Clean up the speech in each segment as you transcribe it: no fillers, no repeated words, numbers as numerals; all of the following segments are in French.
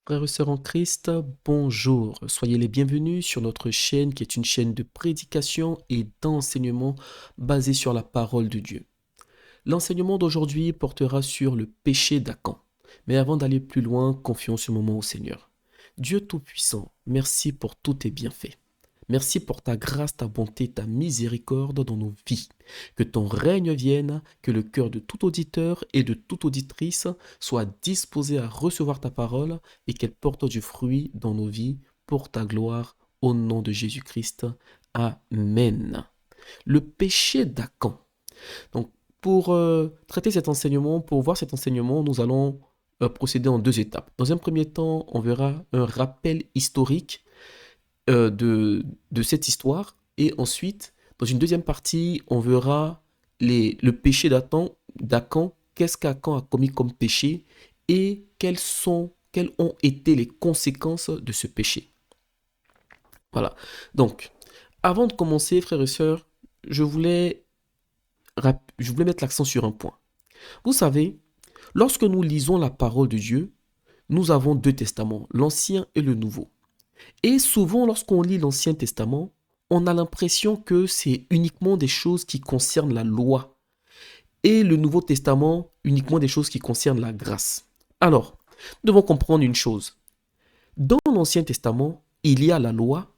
Frères et sœurs en Christ, bonjour. Soyez les bienvenus sur notre chaîne qui est une chaîne de prédication et d'enseignement basée sur la parole de Dieu. L'enseignement d'aujourd'hui portera sur le péché d'Acan. Mais avant d'aller plus loin, confions ce moment au Seigneur. Dieu Tout-Puissant, merci pour tous tes bienfaits. Merci pour ta grâce, ta bonté, ta miséricorde dans nos vies. Que ton règne vienne, que le cœur de tout auditeur et de toute auditrice soit disposé à recevoir ta parole et qu'elle porte du fruit dans nos vies pour ta gloire au nom de Jésus-Christ. Amen. Le péché d'Acan. Donc, pour traiter cet enseignement, pour voir cet enseignement, nous allons procéder en deux étapes. Dans un premier temps, on verra un rappel historique de cette histoire. Et ensuite, dans une deuxième partie, on verra le péché d'Acan, qu'est-ce qu'Acan a commis comme péché et quelles ont été les conséquences de ce péché. Voilà. Donc, avant de commencer, frères et sœurs, je voulais mettre l'accent sur un point. Vous savez, lorsque nous lisons la parole de Dieu, nous avons deux testaments, l'Ancien et le Nouveau. Et souvent, lorsqu'on lit l'Ancien Testament, on a l'impression que c'est uniquement des choses qui concernent la loi et le Nouveau Testament uniquement des choses qui concernent la grâce. Alors, nous devons comprendre une chose. Dans l'Ancien Testament, il y a la loi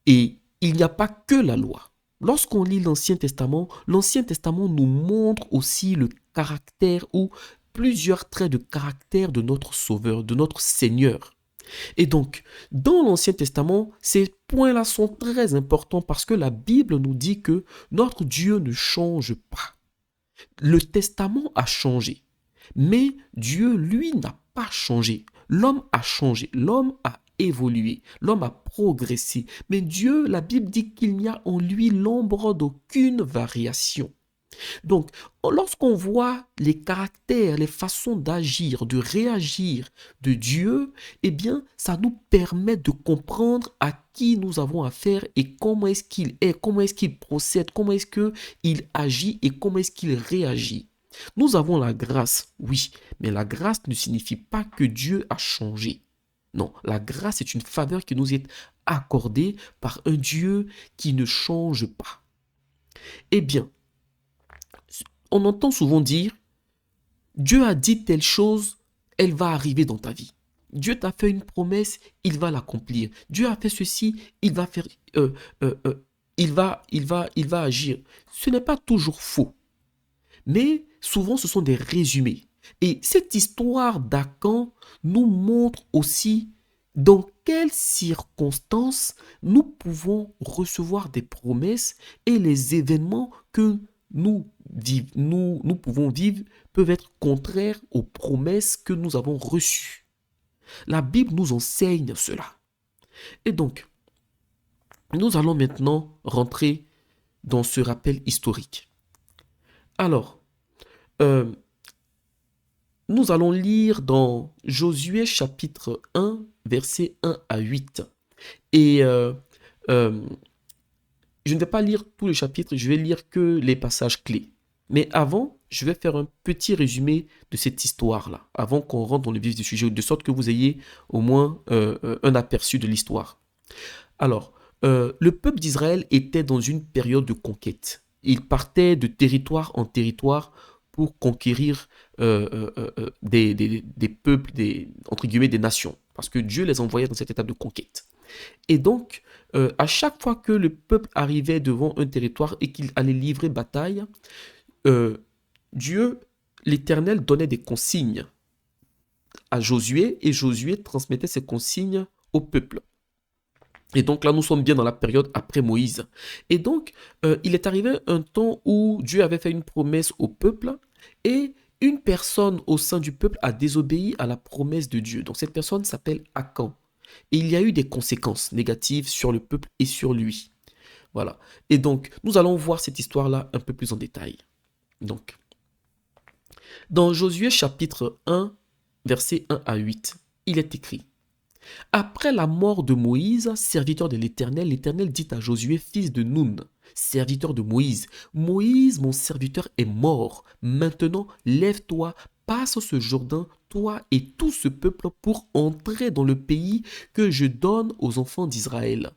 et il n'y a pas que la loi. Lorsqu'on lit l'Ancien Testament nous montre aussi le caractère ou plusieurs traits de caractère de notre Sauveur, de notre Seigneur. Et donc, dans l'Ancien Testament, ces points-là sont très importants parce que la Bible nous dit que notre Dieu ne change pas. Le Testament a changé, mais Dieu, lui, n'a pas changé. L'homme a changé, l'homme a évolué, l'homme a progressé. Mais Dieu, la Bible dit qu'il n'y a en lui l'ombre d'aucune variation. Donc, lorsqu'on voit les caractères, les façons d'agir, de réagir de Dieu, eh bien, ça nous permet de comprendre à qui nous avons affaire et comment est-ce qu'il est, comment est-ce qu'il procède, comment est-ce qu'il agit et comment est-ce qu'il réagit. Nous avons la grâce, oui, mais la grâce ne signifie pas que Dieu a changé. Non, la grâce est une faveur qui nous est accordée par un Dieu qui ne change pas. Eh bien, on entend souvent dire, Dieu a dit telle chose, elle va arriver dans ta vie. Dieu t'a fait une promesse, il va l'accomplir. Dieu a fait ceci, il va faire, il va agir. Ce n'est pas toujours faux, mais souvent ce sont des résumés. Et cette histoire d'Acan nous montre aussi dans quelles circonstances nous pouvons recevoir des promesses et les événements que nous pouvons vivre peuvent être contraires aux promesses que nous avons reçues. La Bible nous enseigne cela. Et donc, nous allons maintenant rentrer dans ce rappel historique. Alors, nous allons lire dans Josué chapitre 1, versets 1 à 8. Et je ne vais pas lire tout le chapitre, je vais lire que les passages clés. Mais avant, je vais faire un petit résumé de cette histoire-là, avant qu'on rentre dans le vif du sujet, de sorte que vous ayez au moins un aperçu de l'histoire. Alors, le peuple d'Israël était dans une période de conquête. Il partait de territoire en territoire pour conquérir des peuples, entre guillemets, des nations. Parce que Dieu les envoyait dans cette étape de conquête. Et donc, à chaque fois que le peuple arrivait devant un territoire et qu'il allait livrer bataille, Dieu, l'Éternel, donnait des consignes à Josué et Josué transmettait ces consignes au peuple. Et donc là, nous sommes bien dans la période après Moïse. Et donc, il est arrivé un temps où Dieu avait fait une promesse au peuple et une personne au sein du peuple a désobéi à la promesse de Dieu. Donc cette personne s'appelle Acan. Et il y a eu des conséquences négatives sur le peuple et sur lui. Voilà. Et donc, nous allons voir cette histoire-là un peu plus en détail. Donc, dans Josué chapitre 1, versets 1 à 8, il est écrit: Après la mort de Moïse, serviteur de l'Éternel, l'Éternel dit à Josué, fils de Nun, serviteur de Moïse, Moïse, mon serviteur, est mort. Maintenant, lève-toi, passe ce Jourdain, toi et tout ce peuple, pour entrer dans le pays que je donne aux enfants d'Israël.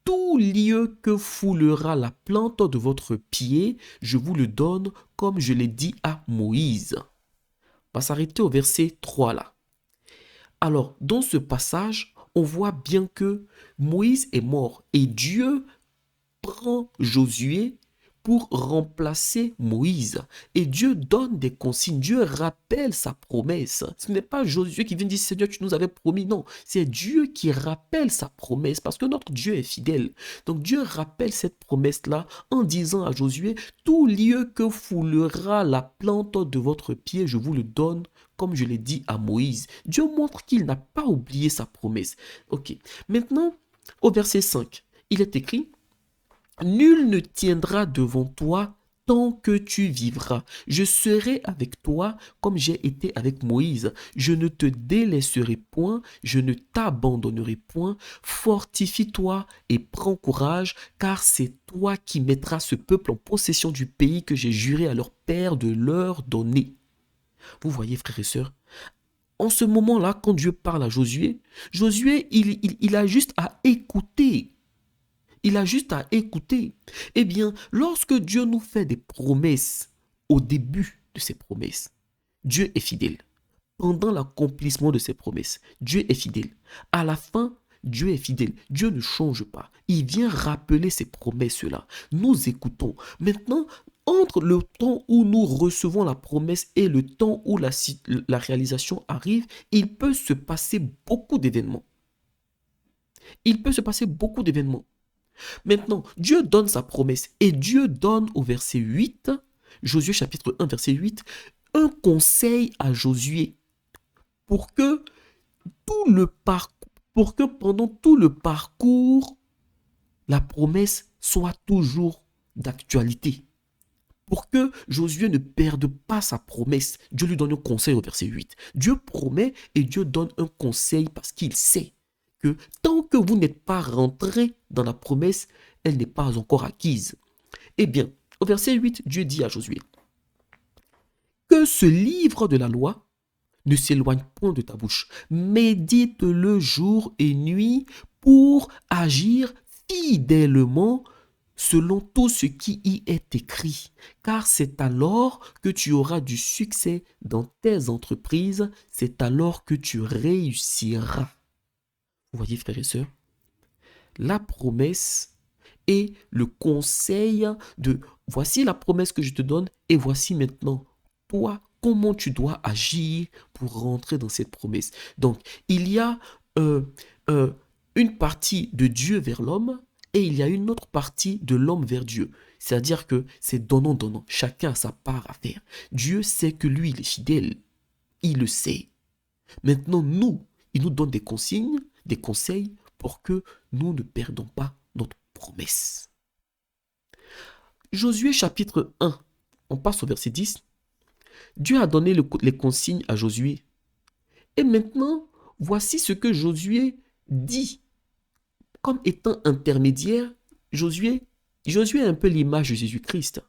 Tout lieu que foulera la plante de votre pied, je vous le donne comme je l'ai dit à Moïse. On va s'arrêter au verset 3 là. Alors, dans ce passage, on voit bien que Moïse est mort et Dieu prend Josué pour remplacer Moïse. Et Dieu donne des consignes, Dieu rappelle sa promesse. Ce n'est pas Josué qui vient dire, Seigneur, tu nous avais promis. Non, c'est Dieu qui rappelle sa promesse parce que notre Dieu est fidèle. Donc Dieu rappelle cette promesse-là en disant à Josué, tout lieu que foulera la plante de votre pied, je vous le donne comme je l'ai dit à Moïse. Dieu montre qu'il n'a pas oublié sa promesse. Ok, maintenant, au verset 5, il est écrit, nul ne tiendra devant toi tant que tu vivras. Je serai avec toi comme j'ai été avec Moïse. Je ne te délaisserai point, je ne t'abandonnerai point. Fortifie-toi et prends courage, car c'est toi qui mettras ce peuple en possession du pays que j'ai juré à leur père de leur donner. Vous voyez, frères et sœurs, en ce moment-là, quand Dieu parle à Josué, Josué, il a juste à écouter. Il a juste à écouter. Eh bien, lorsque Dieu nous fait des promesses, au début de ces promesses, Dieu est fidèle. Pendant l'accomplissement de ses promesses, Dieu est fidèle. À la fin, Dieu est fidèle. Dieu ne change pas. Il vient rappeler ces promesses-là. Nous écoutons. Maintenant, entre le temps où nous recevons la promesse et le temps où la réalisation arrive, il peut se passer beaucoup d'événements. Il peut se passer beaucoup d'événements. Maintenant, Dieu donne sa promesse et Dieu donne au verset 8, Josué chapitre 1 verset 8, un conseil à Josué pour que pendant tout le parcours, la promesse soit toujours d'actualité. Pour que Josué ne perde pas sa promesse, Dieu lui donne un conseil au verset 8. Dieu promet et Dieu donne un conseil parce qu'il sait que tant que vous n'êtes pas rentré dans la promesse, elle n'est pas encore acquise. Eh bien, au verset 8, Dieu dit à Josué, que ce livre de la loi ne s'éloigne point de ta bouche. Médite-le jour et nuit pour agir fidèlement selon tout ce qui y est écrit, car c'est alors que tu auras du succès dans tes entreprises, c'est alors que tu réussiras. Vous voyez, frères et sœurs, la promesse et le conseil de voici la promesse que je te donne et voici maintenant toi comment tu dois agir pour rentrer dans cette promesse. Donc, il y a une partie de Dieu vers l'homme et il y a une autre partie de l'homme vers Dieu. C'est-à-dire que c'est donnant-donnant. Chacun a sa part à faire. Dieu sait que lui, il est fidèle. Il le sait. Maintenant, il nous donne des consignes, des conseils pour que nous ne perdons pas notre promesse. Josué chapitre 1, on passe au verset 10. Dieu a donné les consignes à Josué. Et maintenant, voici ce que Josué dit. Comme étant intermédiaire, Josué est un peu l'image de Jésus-Christ.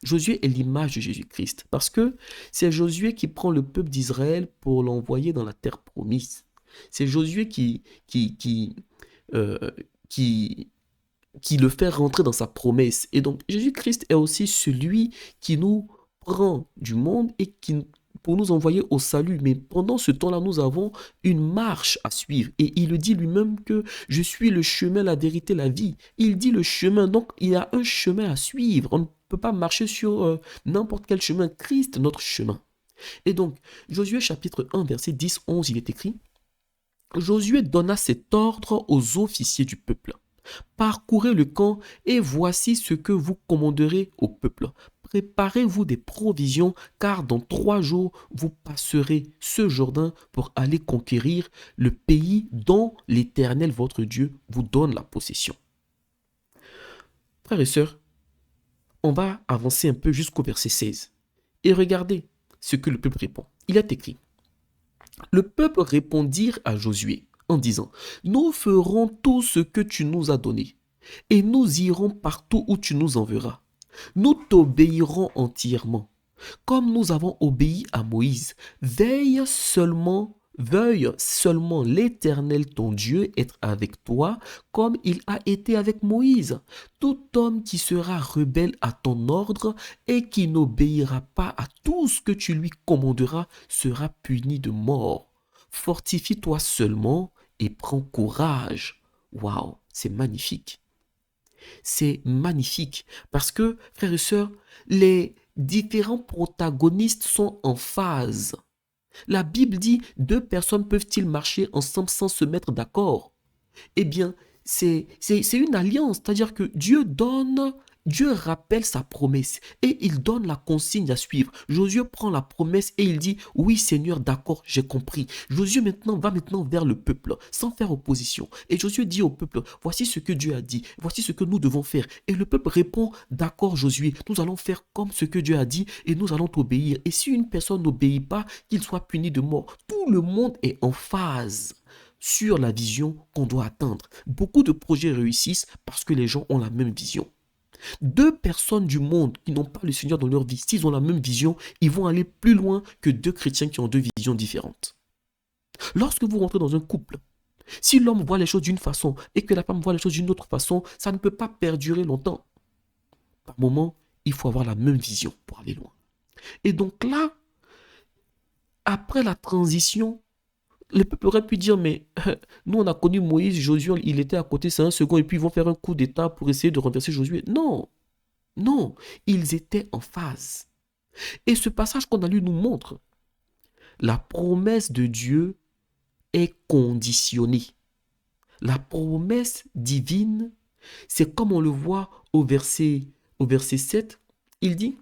Josué est l'image de Jésus-Christ parce que c'est Josué qui prend le peuple d'Israël pour l'envoyer dans la terre promise. C'est Josué qui le fait rentrer dans sa promesse. Et donc, Jésus-Christ est aussi celui qui nous prend du monde et pour nous envoyer au salut. Mais pendant ce temps-là, nous avons une marche à suivre. Et il le dit lui-même que je suis le chemin, la vérité, la vie. Il dit le chemin. Donc, il y a un chemin à suivre. On ne peut pas marcher sur n'importe quel chemin. Christ, notre chemin. Et donc, Josué chapitre 1, verset 10-11, il est écrit, Josué donna cet ordre aux officiers du peuple. Parcourez le camp et voici ce que vous commanderez au peuple. Préparez-vous des provisions, car dans 3 jours, vous passerez ce Jourdain pour aller conquérir le pays dont l'Éternel, votre Dieu, vous donne la possession. Frères et sœurs, on va avancer un peu jusqu'au verset 16. Et regardez ce que le peuple répond. Il est écrit, le peuple répondit à Josué en disant, nous ferons tout ce que tu nous as donné, et nous irons partout où tu nous enverras. Nous t'obéirons entièrement. Comme nous avons obéi à Moïse, veuille seulement l'Éternel ton Dieu être avec toi, comme il a été avec Moïse. Tout homme qui sera rebelle à ton ordre et qui n'obéira pas à tout ce que tu lui commanderas sera puni de mort. Fortifie-toi seulement et prends courage. Waouh, c'est magnifique. C'est magnifique parce que, frères et sœurs, les différents protagonistes sont en phase. La Bible dit, deux personnes peuvent-ils marcher ensemble sans se mettre d'accord? Eh bien, c'est une alliance, c'est-à-dire que Dieu rappelle sa promesse et il donne la consigne à suivre. Josué prend la promesse et il dit, oui Seigneur, d'accord, j'ai compris. Josué va maintenant vers le peuple sans faire opposition. Et Josué dit au peuple, voici ce que Dieu a dit, voici ce que nous devons faire. Et le peuple répond, d'accord Josué, nous allons faire comme ce que Dieu a dit et nous allons t'obéir. Et si une personne n'obéit pas, qu'il soit puni de mort. Tout le monde est en phase sur la vision qu'on doit atteindre. Beaucoup de projets réussissent parce que les gens ont la même vision. Deux personnes du monde qui n'ont pas le Seigneur dans leur vie, s'ils ont la même vision, ils vont aller plus loin que deux chrétiens qui ont deux visions différentes. Lorsque vous rentrez dans un couple, si l'homme voit les choses d'une façon et que la femme voit les choses d'une autre façon, ça ne peut pas perdurer longtemps. Par moment, il faut avoir la même vision pour aller loin. Et donc là, après la transition, le peuple aurait pu dire, mais nous on a connu Moïse, Josué, il était à côté, c'est un second, et puis ils vont faire un coup d'état pour essayer de renverser Josué. Non, non, ils étaient en phase. Et ce passage qu'on a lu nous montre, la promesse de Dieu est conditionnée. La promesse divine, c'est comme on le voit au verset 7, il dit,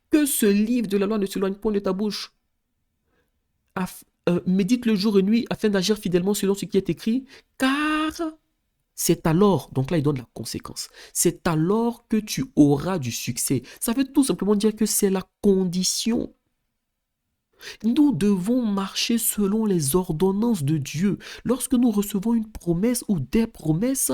que ce livre de la loi ne s'éloigne point de ta bouche. Médite le jour et nuit afin d'agir fidèlement selon ce qui est écrit, car c'est alors, donc là il donne la conséquence, c'est alors que tu auras du succès. Ça veut tout simplement dire que c'est la condition. Nous devons marcher selon les ordonnances de Dieu. Lorsque nous recevons une promesse ou des promesses,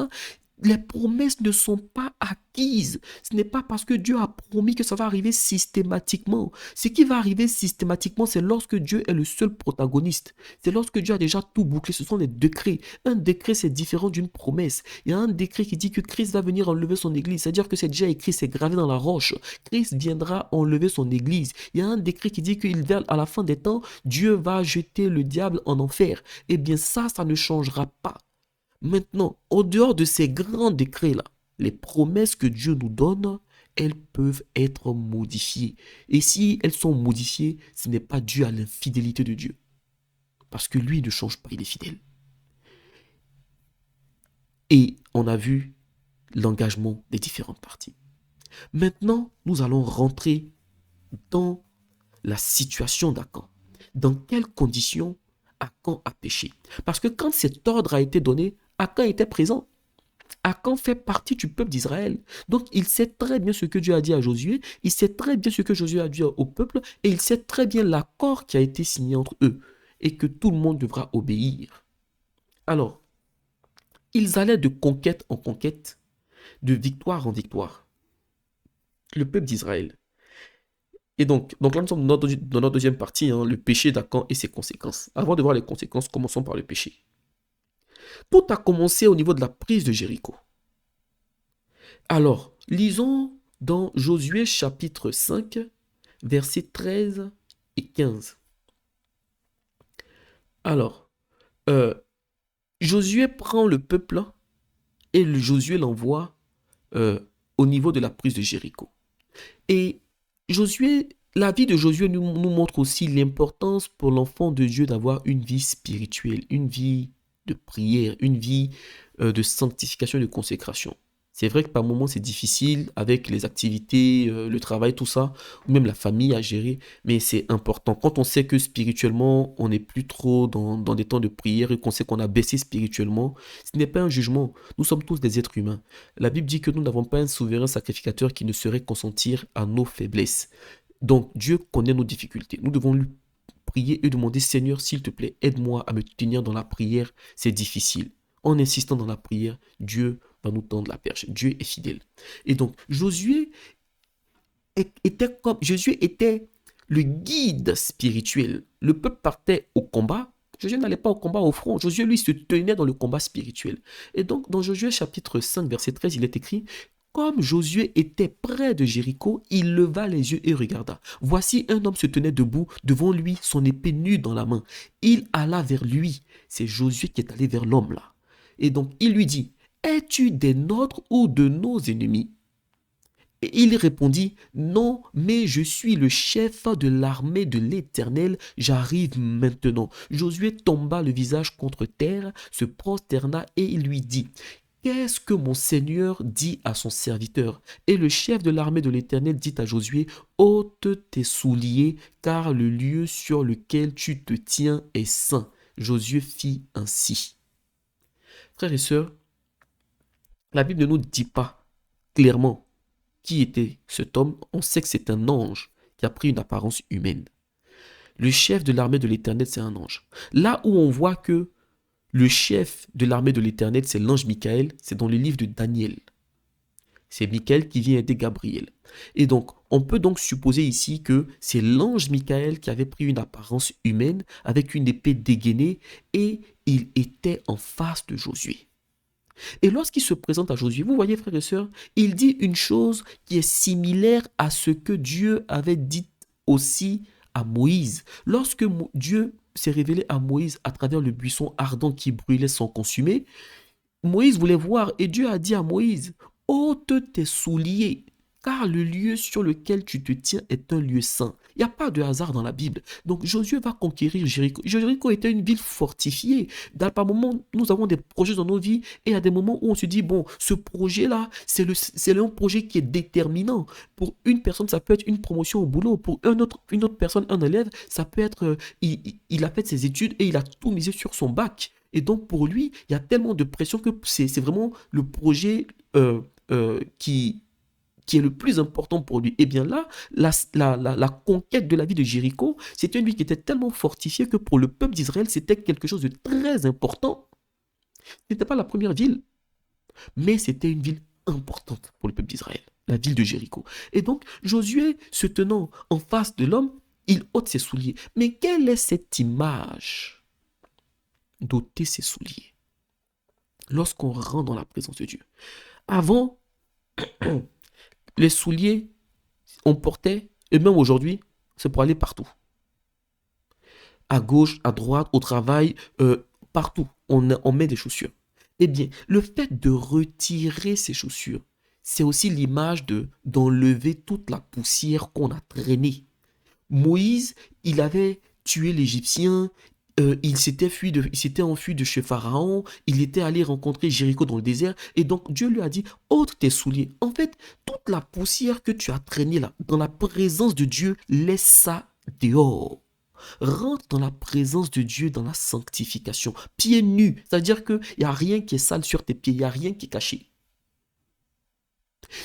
les promesses ne sont pas acquises. Ce n'est pas parce que Dieu a promis que ça va arriver systématiquement. Ce qui va arriver systématiquement, c'est lorsque Dieu est le seul protagoniste. C'est lorsque Dieu a déjà tout bouclé. Ce sont les décrets. Un décret, c'est différent d'une promesse. Il y a un décret qui dit que Christ va venir enlever son église. C'est-à-dire que c'est déjà écrit, c'est gravé dans la roche. Christ viendra enlever son église. Il y a un décret qui dit qu'à la fin des temps, Dieu va jeter le diable en enfer. Eh bien ça ne changera pas. Maintenant, au dehors de ces grands décrets-là, les promesses que Dieu nous donne, elles peuvent être modifiées. Et si elles sont modifiées, ce n'est pas dû à l'infidélité de Dieu. Parce que lui ne change pas, il est fidèle. Et on a vu l'engagement des différentes parties. Maintenant, nous allons rentrer dans la situation d'Akan. Dans quelles conditions Akan a péché? Parce que quand cet ordre a été donné, Akan était présent. Akan fait partie du peuple d'Israël. Donc il sait très bien ce que Dieu a dit à Josué, il sait très bien ce que Josué a dit au peuple, et il sait très bien l'accord qui a été signé entre eux, et que tout le monde devra obéir. Alors, ils allaient de conquête en conquête, de victoire en victoire. Le peuple d'Israël. Et donc là nous sommes dans notre deuxième partie, le péché d'Akan et ses conséquences. Avant de voir les conséquences, commençons par le péché. Tout a commencé au niveau de la prise de Jéricho. Alors, lisons dans Josué chapitre 5, versets 13 et 15. Alors, Josué prend le peuple et Josué l'envoie au niveau de la prise de Jéricho. Et la vie de Josué nous montre aussi l'importance pour l'enfant de Dieu d'avoir une vie spirituelle, une vie de prière, une vie de sanctification et de consécration. C'est vrai que par moments c'est difficile avec les activités, le travail, tout ça, ou même la famille à gérer, mais c'est important. Quand on sait que spirituellement, on n'est plus trop dans des temps de prière et qu'on sait qu'on a baissé spirituellement, ce n'est pas un jugement. Nous sommes tous des êtres humains. La Bible dit que nous n'avons pas un souverain sacrificateur qui ne saurait consentir à nos faiblesses. Donc Dieu connaît nos difficultés. Nous devons lui prier et demander, Seigneur, s'il te plaît, aide-moi à me tenir dans la prière, c'est difficile. En insistant dans la prière, Dieu va nous tendre la perche. Dieu est fidèle. Et donc, Josué Josué était le guide spirituel. Le peuple partait au combat. Josué n'allait pas au combat au front. Josué, lui, se tenait dans le combat spirituel. Et donc, dans Josué chapitre 5, verset 13, il est écrit: comme Josué était près de Jéricho, il leva les yeux et regarda. Voici un homme se tenait debout devant lui, son épée nue dans la main. Il alla vers lui. C'est Josué qui est allé vers l'homme là. Et donc, il lui dit: es-tu des nôtres ou de nos ennemis? Et il répondit: non, mais je suis le chef de l'armée de l'Éternel, j'arrive maintenant. Josué tomba le visage contre terre, se prosterna et il lui dit: qu'est-ce que mon Seigneur dit à son serviteur? Et le chef de l'armée de l'Éternel dit à Josué: ôte tes souliers, car le lieu sur lequel tu te tiens est saint. Josué fit ainsi. Frères et sœurs, la Bible ne nous dit pas clairement qui était cet homme. On sait que c'est un ange qui a pris une apparence humaine. Le chef de l'armée de l'Éternel, c'est un ange. Là où on voit que le chef de l'armée de l'Éternel, c'est l'ange Michael, c'est dans le livre de Daniel. C'est Michael qui vient aider Gabriel. Et donc, on peut donc supposer ici que c'est l'ange Michael qui avait pris une apparence humaine avec une épée dégainée et il était en face de Josué. Et lorsqu'il se présente à Josué, vous voyez, frères et sœurs, il dit une chose qui est similaire à ce que Dieu avait dit aussi à Moïse. Lorsque Dieu s'est révélé à Moïse à travers le buisson ardent qui brûlait sans consumer, Moïse voulait voir et Dieu a dit à Moïse: ôte tes souliers, car le lieu sur lequel tu te tiens est un lieu saint. Il n'y a pas de hasard dans la Bible. Donc Josué va conquérir Jéricho. Jéricho était une ville fortifiée. Par moments, nous avons des projets dans nos vies et il y a des moments où on se dit: bon, ce projet-là, c'est un projet qui est déterminant. Pour une personne, ça peut être une promotion au boulot. Pour une autre personne, un élève, ça peut être, il a fait ses études et il a tout misé sur son bac. Et donc, pour lui, il y a tellement de pression que c'est vraiment le projet qui est le plus important pour lui. Et bien là, la conquête de la ville de Jéricho, c'était une ville qui était tellement fortifiée que pour le peuple d'Israël, c'était quelque chose de très important. Ce n'était pas la première ville, mais c'était une ville importante pour le peuple d'Israël, la ville de Jéricho. Et donc, Josué, se tenant en face de l'homme, il ôte ses souliers. Mais quelle est cette image d'ôter ses souliers lorsqu'on rentre dans la présence de Dieu? Avant, les souliers, on portait, et même aujourd'hui, c'est pour aller partout. À gauche, à droite, au travail, partout, on met des chaussures. Eh bien, le fait de retirer ces chaussures, c'est aussi l'image d'enlever toute la poussière qu'on a traînée. Moïse, il avait tué l'Égyptien, il s'était enfui de chez Pharaon, il était allé rencontrer Jéricho dans le désert, et donc Dieu lui a dit: ôte tes souliers. En fait, toute la poussière que tu as traînée là, dans la présence de Dieu, laisse ça dehors. Rentre dans la présence de Dieu, dans la sanctification, pieds nus, c'est-à-dire qu'il n'y a rien qui est sale sur tes pieds, il n'y a rien qui est caché.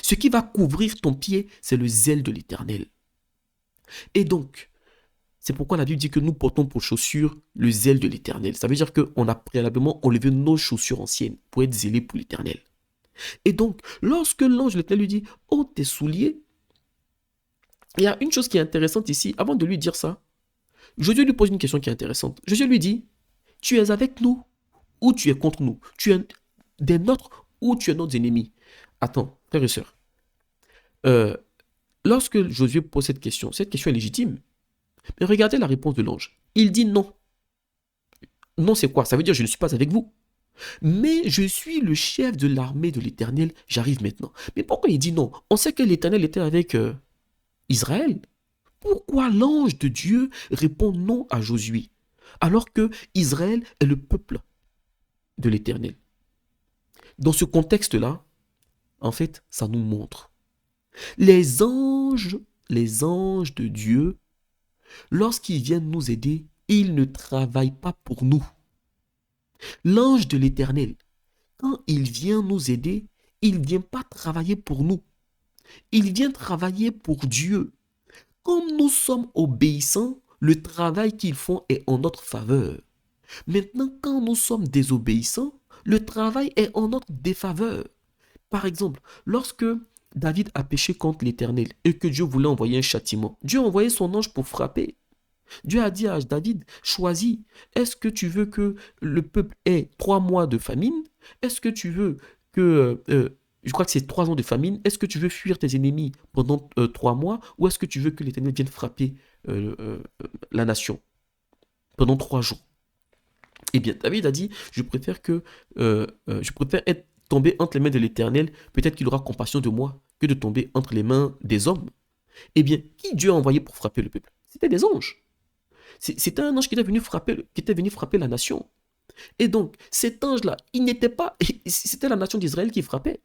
Ce qui va couvrir ton pied, c'est le zèle de l'Éternel. Et donc, c'est pourquoi la Bible dit que nous portons pour chaussures le zèle de l'Éternel. Ça veut dire qu'on a préalablement enlevé nos chaussures anciennes pour être zélés pour l'Éternel. Et donc, lorsque l'ange de l'Éternel lui dit: ôte tes souliers, il y a une chose qui est intéressante ici. Avant de lui dire ça, Josué lui pose une question qui est intéressante. Josué lui dit: tu es avec nous ou tu es contre nous? Tu es des nôtres ou tu es notre ennemi? Attends, frères et sœurs. Lorsque Josué pose cette question est légitime. Mais regardez la réponse de l'ange. Il dit non. Non, c'est quoi? Ça veut dire: je ne suis pas avec vous. Mais je suis le chef de l'armée de l'Éternel, j'arrive maintenant. Mais pourquoi il dit non? On sait que l'Éternel était avec Israël. Pourquoi l'ange de Dieu répond non à Josué, alors que Israël est le peuple de l'Éternel? Dans ce contexte-là, en fait, ça nous montre. Les anges de Dieu, lorsqu'ils viennent nous aider, ils ne travaillent pas pour nous. L'ange de l'Éternel, quand il vient nous aider, il ne vient pas travailler pour nous. Il vient travailler pour Dieu. Comme nous sommes obéissants, le travail qu'ils font est en notre faveur. Maintenant, quand nous sommes désobéissants, le travail est en notre défaveur. Par exemple, lorsque David a péché contre l'Éternel et que Dieu voulait envoyer un châtiment, Dieu a envoyé son ange pour frapper. Dieu a dit à David, choisis, est-ce que tu veux que le peuple ait 3 mois de famine? Est-ce que tu veux que, je crois que c'est 3 ans de famine, est-ce que tu veux fuir tes ennemis pendant 3 mois ou est-ce que tu veux que l'Éternel vienne frapper la nation pendant 3 jours? Eh bien, David a dit, je préfère être tombé entre les mains de l'Éternel, peut-être qu'il aura compassion de moi, que de tomber entre les mains des hommes. Eh bien, qui Dieu a envoyé pour frapper le peuple? C'était des anges. C'était un ange qui était venu frapper la nation. Et donc, cet ange-là, il n'était pas, c'était la nation d'Israël qui frappait.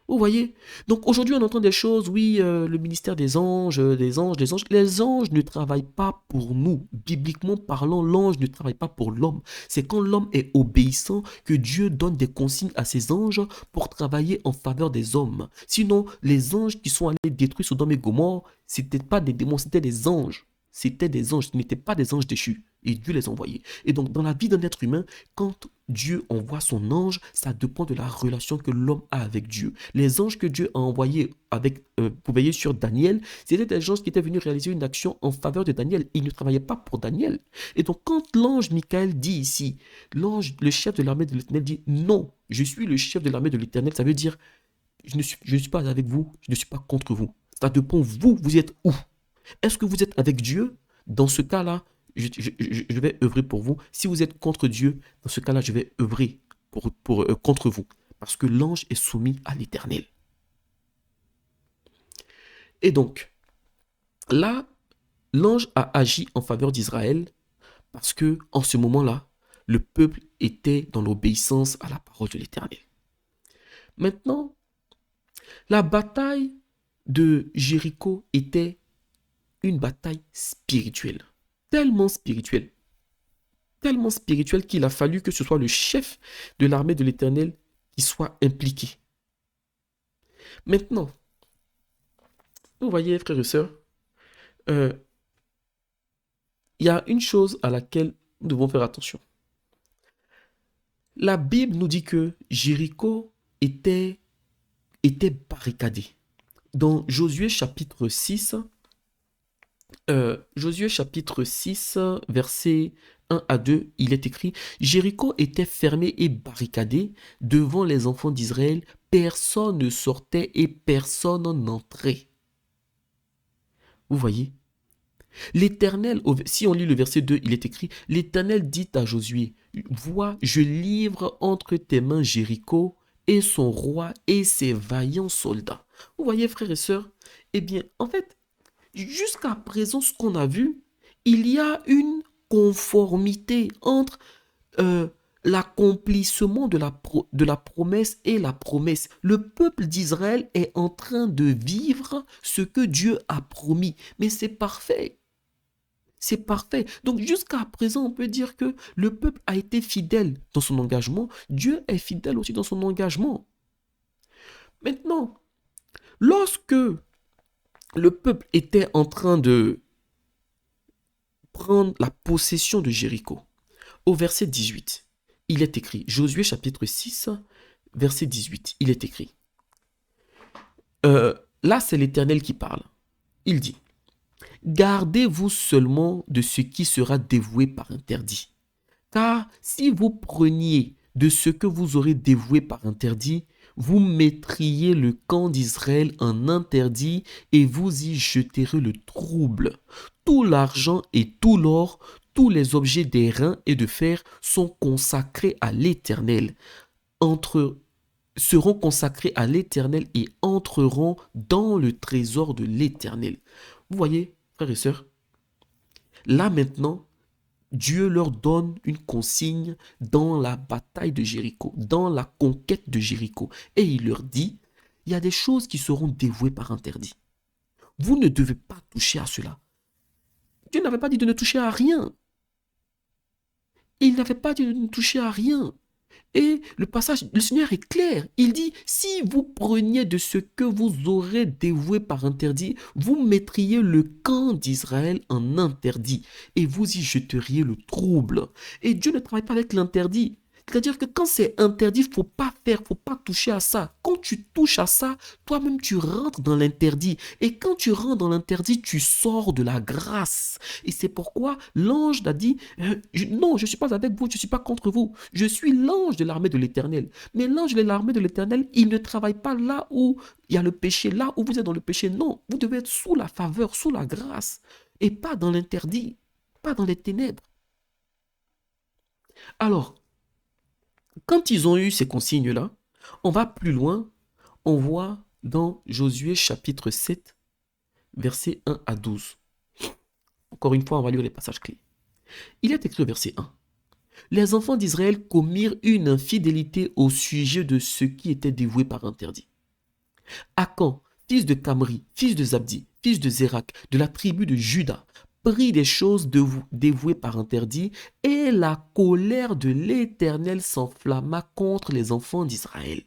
Vous voyez? Donc aujourd'hui, on entend des choses, oui, le ministère des anges, des anges, des anges. Les anges ne travaillent pas pour nous. Bibliquement parlant, l'ange ne travaille pas pour l'homme. C'est quand l'homme est obéissant que Dieu donne des consignes à ses anges pour travailler en faveur des hommes. Sinon, les anges qui sont allés détruire Sodome et Gomorrhe, c'était pas des démons, c'était des anges. C'était des anges, ce n'étaient pas des anges déchus. Et Dieu les envoyait. Et donc, dans la vie d'un être humain, quand Dieu envoie son ange, ça dépend de la relation que l'homme a avec Dieu. Les anges que Dieu a envoyés pour veiller sur Daniel, c'était des anges qui étaient venus réaliser une action en faveur de Daniel. Ils ne travaillaient pas pour Daniel. Et donc, quand l'ange Michael dit ici, le chef de l'armée de l'Éternel dit, non, je suis le chef de l'armée de l'Éternel, ça veut dire, je ne suis pas avec vous, je ne suis pas contre vous. Ça dépend, vous êtes où? Est-ce que vous êtes avec Dieu? Dans ce cas-là, je vais œuvrer pour vous. Si vous êtes contre Dieu, dans ce cas-là, je vais œuvrer contre vous. Parce que l'ange est soumis à l'Éternel. Et donc, là, l'ange a agi en faveur d'Israël parce que en ce moment-là, le peuple était dans l'obéissance à la parole de l'Éternel. Maintenant, la bataille de Jéricho était une bataille spirituelle, tellement spirituelle qu'il a fallu que ce soit le chef de l'armée de l'Éternel qui soit impliqué. Maintenant, vous voyez, frères et sœurs, il y a une chose à laquelle nous devons faire attention. La Bible nous dit que Jéricho était barricadé. Dans Josué chapitre 6, versets 1 à 2, il est écrit, Jéricho était fermé et barricadé devant les enfants d'Israël, personne ne sortait et personne n'entrait. Vous voyez? L'Éternel, si on lit le verset 2, il est écrit, l'Éternel dit à Josué, vois, je livre entre tes mains Jéricho et son roi et ses vaillants soldats. Vous voyez, frères et sœurs? Eh bien, en fait, jusqu'à présent, ce qu'on a vu, il y a une conformité entre l'accomplissement de la promesse et la promesse. Le peuple d'Israël est en train de vivre ce que Dieu a promis. Mais c'est parfait. C'est parfait. Donc jusqu'à présent, on peut dire que le peuple a été fidèle dans son engagement. Dieu est fidèle aussi dans son engagement. Maintenant, lorsque le peuple était en train de prendre la possession de Jéricho, au verset 18, il est écrit, Josué chapitre 6, verset 18, il est écrit, là c'est l'Éternel qui parle, il dit, gardez-vous seulement de ce qui sera dévoué par interdit, car si vous preniez de ce que vous aurez dévoué par interdit, vous mettriez le camp d'Israël en interdit et vous y jeterez le trouble. Tout l'argent et tout l'or, tous les objets d'airain et de fer sont consacrés à l'Éternel. Seront consacrés à l'Éternel et entreront dans le trésor de l'Éternel. Vous voyez, frères et sœurs, là maintenant, Dieu leur donne une consigne dans la bataille de Jéricho, dans la conquête de Jéricho. Et il leur dit, il y a des choses qui seront dévouées par interdit. Vous ne devez pas toucher à cela. Dieu n'avait pas dit de ne toucher à rien. Il n'avait pas dit de ne toucher à rien. Et le passage, le Seigneur est clair. Il dit, si vous preniez de ce que vous aurez dévoué par interdit, vous mettriez le camp d'Israël en interdit et vous y jeteriez le trouble. Et Dieu ne travaille pas avec l'interdit. C'est-à-dire que quand c'est interdit, il ne faut pas faire, il ne faut pas toucher à ça. Quand tu touches à ça, toi-même, tu rentres dans l'interdit. Et quand tu rentres dans l'interdit, tu sors de la grâce. Et c'est pourquoi l'ange a dit, non, je ne suis pas avec vous, je ne suis pas contre vous. Je suis l'ange de l'armée de l'Éternel. Mais l'ange de l'armée de l'Éternel, il ne travaille pas là où il y a le péché, là où vous êtes dans le péché. Non, vous devez être sous la faveur, sous la grâce. Et pas dans l'interdit, pas dans les ténèbres. Alors, quand ils ont eu ces consignes-là, on va plus loin, on voit dans Josué chapitre 7, versets 1 à 12. Encore une fois, on va lire les passages clés. Il est écrit au verset 1. Les enfants d'Israël commirent une infidélité au sujet de ceux qui étaient dévoués par interdit. Akan, fils de Kamri, fils de Zabdi, fils de Zérak, de la tribu de Juda, prit des choses dévouées par interdit, et la colère de l'Éternel s'enflamma contre les enfants d'Israël.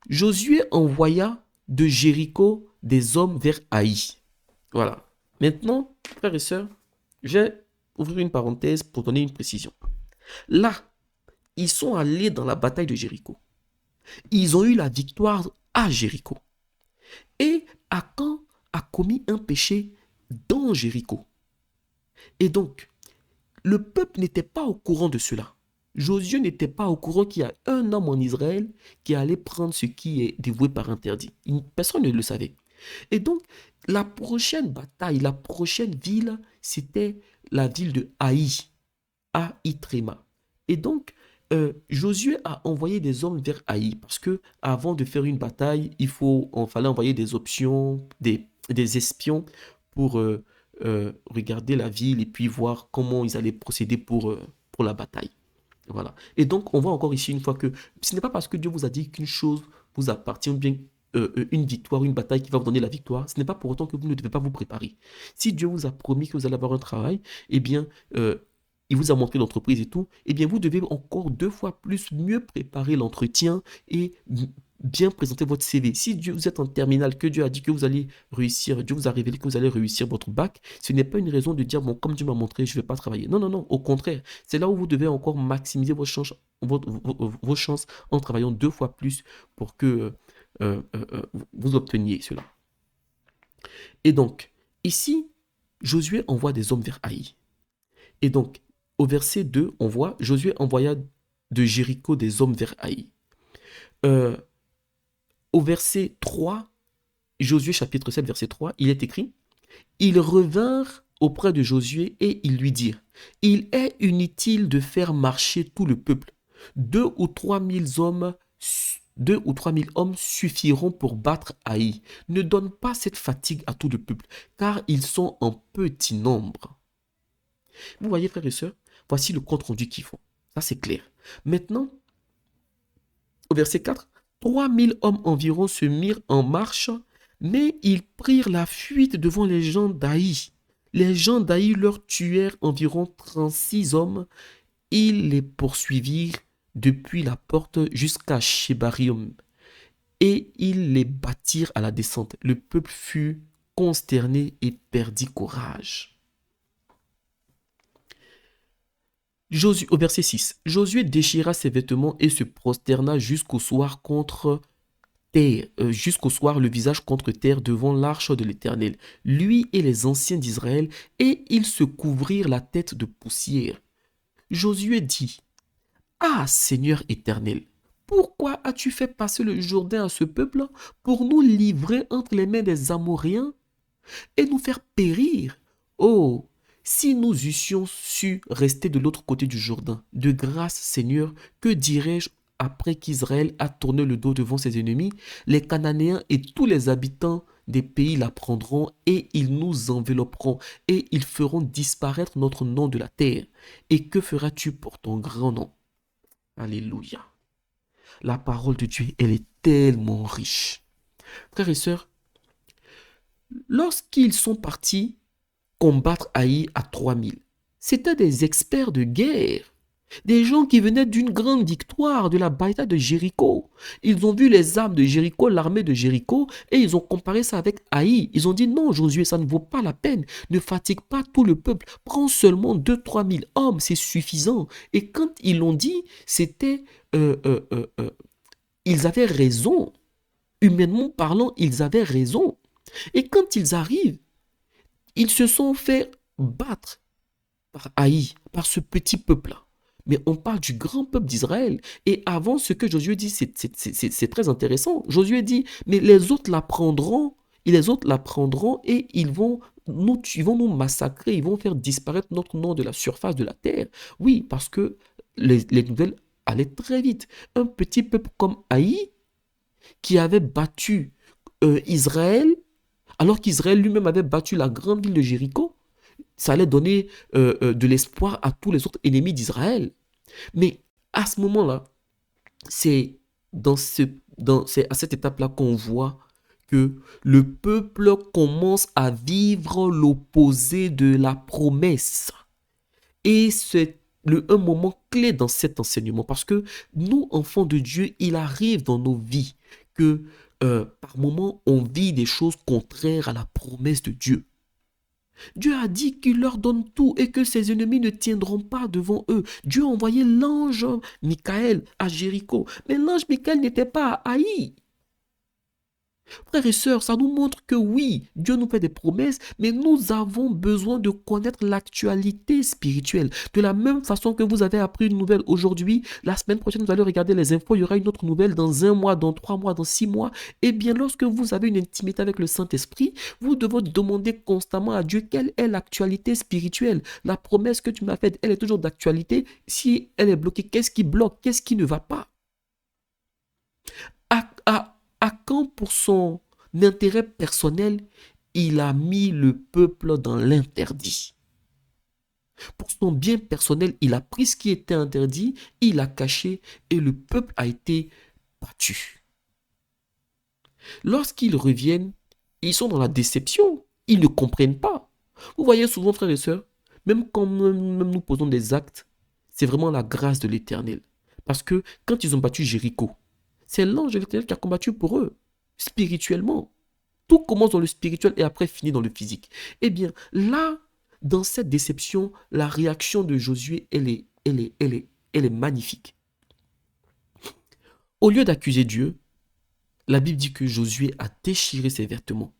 Josué envoya de Jéricho des hommes vers Haï. Voilà. Maintenant, frères et sœurs, je vais ouvrir une parenthèse pour donner une précision. Là, ils sont allés dans la bataille de Jéricho. Ils ont eu la victoire à Jéricho. Et Akan a commis un péché dans Jéricho. Et donc, le peuple n'était pas au courant de cela. Josué n'était pas au courant qu'il y a un homme en Israël qui allait prendre ce qui est dévoué par interdit. Personne ne le savait. Et donc, la prochaine bataille, la prochaine ville, c'était la ville de Haï, Haï-Tréma. Et donc, Josué a envoyé des hommes vers Haï parce que avant de faire une bataille, il fallait envoyer des options, des espions pour regarder la ville et puis voir comment ils allaient procéder pour la bataille. Voilà. Et donc, on voit encore ici une fois que ce n'est pas parce que Dieu vous a dit qu'une chose vous appartient, bien une victoire, une bataille qui va vous donner la victoire, ce n'est pas pour autant que vous ne devez pas vous préparer. Si Dieu vous a promis que vous allez avoir un travail, eh bien, il vous a montré l'entreprise et tout, eh bien, vous devez encore 2 fois plus mieux préparer l'entretien et bien présenter votre CV. Si Dieu, vous êtes en terminale, que Dieu a dit que vous allez réussir, Dieu vous a révélé que vous allez réussir votre bac, ce n'est pas une raison de dire, bon, comme Dieu m'a montré, je ne vais pas travailler. Non, non, non, au contraire, c'est là où vous devez encore maximiser vos chances en travaillant 2 fois plus pour que vous obteniez cela. Et donc, ici, Josué envoie des hommes vers Haï. Et donc, au verset 2, on voit, Josué envoya de Jéricho des hommes vers Haï. Au verset 3, Josué chapitre 7, verset 3, il est écrit, « Ils revinrent auprès de Josué et ils lui dirent, « Il est inutile de faire marcher tout le peuple. 2 ou 3 000 hommes suffiront pour battre Haï. Ne donne pas cette fatigue à tout le peuple, car ils sont en petit nombre. » Vous voyez, frères et sœurs, voici le compte rendu qu'ils font. Ça, c'est clair. Maintenant, au verset 4, 3 000 hommes environ se mirent en marche, mais ils prirent la fuite devant les gens d'Haï. Les gens d'Haï leur tuèrent environ 36 hommes. Ils les poursuivirent depuis la porte jusqu'à Shébarium, et ils les battirent à la descente. Le peuple fut consterné et perdit courage. Au verset 6, Josué déchira ses vêtements et se prosterna jusqu'au soir contre terre, jusqu'au soir le visage contre terre devant l'arche de l'Éternel, lui et les anciens d'Israël, et ils se couvrirent la tête de poussière. Josué dit, « Ah, Seigneur éternel, pourquoi as-tu fait passer le Jourdain à ce peuple pour nous livrer entre les mains des Amoréens et nous faire périr? Oh, si nous eussions su rester de l'autre côté du Jourdain, de grâce, Seigneur, que dirais-je après qu'Israël a tourné le dos devant ses ennemis? Les Cananéens et tous les habitants des pays la prendront et ils nous envelopperont et ils feront disparaître notre nom de la terre. Et que feras-tu pour ton grand nom? » Alléluia. La parole de Dieu, elle est tellement riche. Frères et sœurs, lorsqu'ils sont partis combattre Haï à 3000, c'étaient des experts de guerre. Des gens qui venaient d'une grande victoire de la bataille de Jéricho. Ils ont vu les armes de Jéricho, l'armée de Jéricho, et ils ont comparé ça avec Haï. Ils ont dit non, Josué, ça ne vaut pas la peine. Ne fatigue pas tout le peuple. Prends seulement 2 000 à 3 000 hommes, c'est suffisant. Et quand ils l'ont dit, c'était... ils avaient raison. Humainement parlant, ils avaient raison. Et quand ils arrivent, ils se sont fait battre par Haï, par ce petit peuple-là. Mais on parle du grand peuple d'Israël. Et avant, ce que Josué dit, c'est très intéressant. Josué dit, mais les autres la prendront, et les autres la prendront et ils vont nous massacrer, ils vont faire disparaître notre nom de la surface de la terre. Oui, parce que les nouvelles allaient très vite. Un petit peuple comme Haï, qui avait battu Israël, alors qu'Israël lui-même avait battu la grande ville de Jéricho, ça allait donner de l'espoir à tous les autres ennemis d'Israël. Mais à ce moment-là, c'est c'est à cette étape-là qu'on voit que le peuple commence à vivre l'opposé de la promesse. Et c'est un moment clé dans cet enseignement parce que nous, enfants de Dieu, il arrive dans nos vies que par moments, on vit des choses contraires à la promesse de Dieu. Dieu a dit qu'il leur donne tout et que ses ennemis ne tiendront pas devant eux. Dieu a envoyé l'ange Michael à Jéricho. Mais l'ange Michael n'était pas à Haï. Frères et sœurs, ça nous montre que oui, Dieu nous fait des promesses, mais nous avons besoin de connaître l'actualité spirituelle. De la même façon que vous avez appris une nouvelle aujourd'hui, la semaine prochaine, vous allez regarder les infos, il y aura une autre nouvelle dans 1 mois, dans 3 mois, dans 6 mois. Eh bien, lorsque vous avez une intimité avec le Saint-Esprit, vous devez demander constamment à Dieu quelle est l'actualité spirituelle. La promesse que tu m'as faite, elle est toujours d'actualité. Si elle est bloquée, qu'est-ce qui bloque? Qu'est-ce qui ne va pas? À quand pour son intérêt personnel, il a mis le peuple dans l'interdit? Pour son bien personnel, il a pris ce qui était interdit, il a caché et le peuple a été battu. Lorsqu'ils reviennent, ils sont dans la déception. Ils ne comprennent pas. Vous voyez souvent, frères et sœurs, même quand nous posons des actes, c'est vraiment la grâce de l'Éternel. Parce que quand ils ont battu Jéricho, c'est l'ange de l'Éternel qui a combattu pour eux, spirituellement. Tout commence dans le spirituel et après finit dans le physique. Eh bien, là, dans cette déception, la réaction de Josué, elle est magnifique. Au lieu d'accuser Dieu, la Bible dit que Josué a déchiré ses vêtements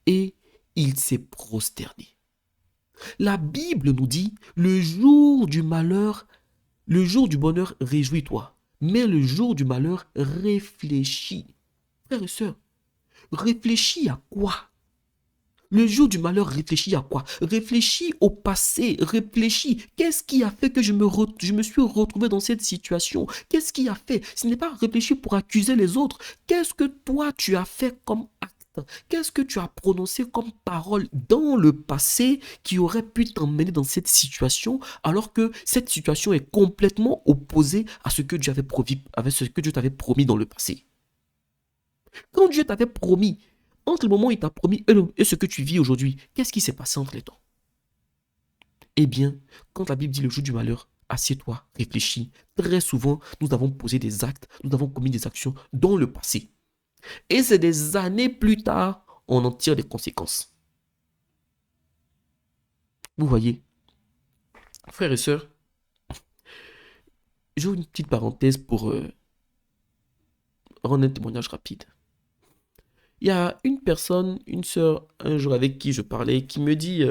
et il s'est prosterné. La Bible nous dit, le jour du malheur, le jour du bonheur, réjouis-toi. Mais le jour du malheur, réfléchis. Frères et sœurs, réfléchis à quoi? Le jour du malheur, réfléchis à quoi? Réfléchis au passé, réfléchis. Qu'est-ce qui a fait que je me suis retrouvé dans cette situation? Qu'est-ce qui a fait? Ce n'est pas réfléchir pour accuser les autres. Qu'est-ce que toi tu as fait comme acte? Qu'est-ce que tu as prononcé comme parole dans le passé qui aurait pu t'emmener dans cette situation alors que cette situation est complètement opposée à ce que Dieu avait promis, avec ce que Dieu t'avait promis dans le passé? Quand Dieu t'avait promis, entre le moment où il t'a promis et ce que tu vis aujourd'hui, qu'est-ce qui s'est passé entre les temps? Eh bien, quand la Bible dit le jour du malheur, assieds-toi, réfléchis. Très souvent, nous avons posé des actes, nous avons commis des actions dans le passé. Et c'est des années plus tard, on en tire des conséquences. Vous voyez, frères et sœurs, j'ouvre une petite parenthèse pour rendre un témoignage rapide. Il y a une personne, une sœur, un jour avec qui je parlais, qui me dit,